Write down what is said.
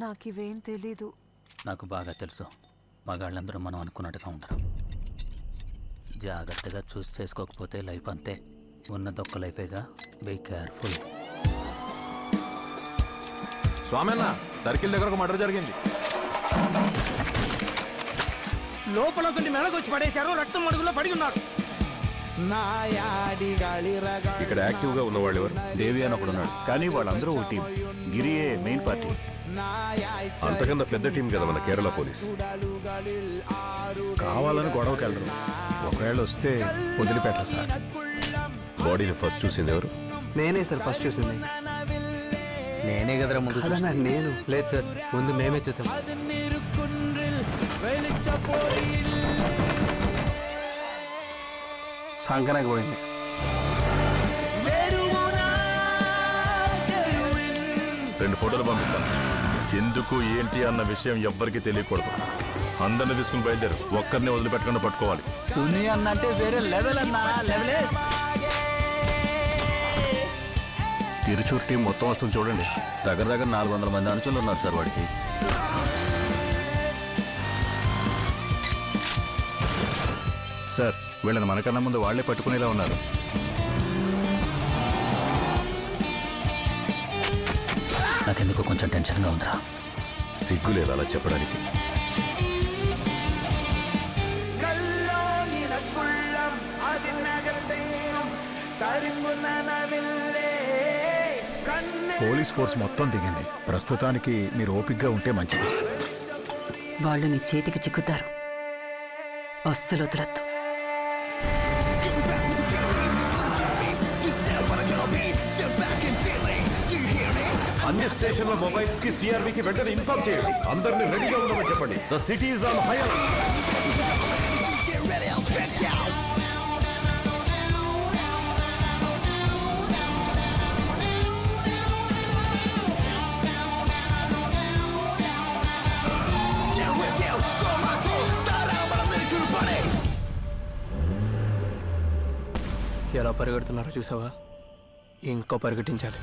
నాకివేం తెలీదు. నాకు బాగా తెలుసు. మగాళ్ళందరూ మనం అనుకున్నట్టుగా ఉండరు. జాగ్రత్తగా చూస్ చేసుకోకపోతే లైఫ్ అంతే. ఉన్నదొక్క లైఫేగా. Be careful. స్వామి అన్న, సర్కిల్ దగ్గర ఒక మర్డర్ జరిగింది. లోపల కొన్ని మెడకొచ్చి పడేశారు. రక్తం మడుగులో పడి ఉన్నారు. ఇక్కడ యాక్టివ్ గా ఉన్నవాళ్ళు ఎవరు? దేవి అని ఒకడు ఉన్నాడు, కానీ వాళ్ళందరూ ఒక టీం. గిరియే main party. అంతకన్నా పెద్ద టీం కదా మన కేరళ పోలీస్. కావాలని గొడవకి వెళ్ళరు. ఒకవేళ వస్తే వదిలిపెట్టరు సార్. బాడీని ఫస్ట్ చూసింది ఎవరు? నేనే సార్ ఫస్ట్ చూసింది. నేనే కదరా ముందు. నేను లేదు సార్, ముందు మేమే చూసాం. సంకనాకి పోయింది. రెండు ఫోటోలు పంపిస్తాను. ఎందుకు ఏంటి అన్న విషయం ఎవ్వరికీ తెలియకూడదు. అందరిని తీసుకుని బయలుదేరు. ఒక్కరిని వదిలిపెట్టకుండా పట్టుకోవాలి. సునీ అన్నంటే వేరే లెవెల్ అన్నా. లెవెలే. తిరుచూరు టీం మొత్తం వస్తుంది చూడండి. దగ్గర 400 మంది అనుచరులు ఉన్నారు సార్ వాడికి. సార్, వీళ్ళని మనకన్నా ముందు వాళ్లే పట్టుకునేలా ఉన్నారు. నాకెందుకు కొంచెం టెన్షన్గా ఉందిరా. సిగ్గు లేదు అలా చెప్పడానికి. పోలీస్ ఫోర్స్ మొత్తం దిగింది. ప్రస్తుతానికి మీరు ఓపిక్గా ఉంటే మంచిది. వాళ్ళు నీ చేతికి చిక్కుతారు. అస్సలు వదలొద్దు. అన్ని స్టేషన్ల మొబైల్స్ కి సిఆర్బికి వెంటనే ఇన్ఫార్మ్ చేయండి. అందరినీ రెడీగా ఉండమని చెప్పండి. The city is on high alert. ఎలా పరిగెడుతున్నారో చూసావా? ఇంకో పరిగెట్టించాలి.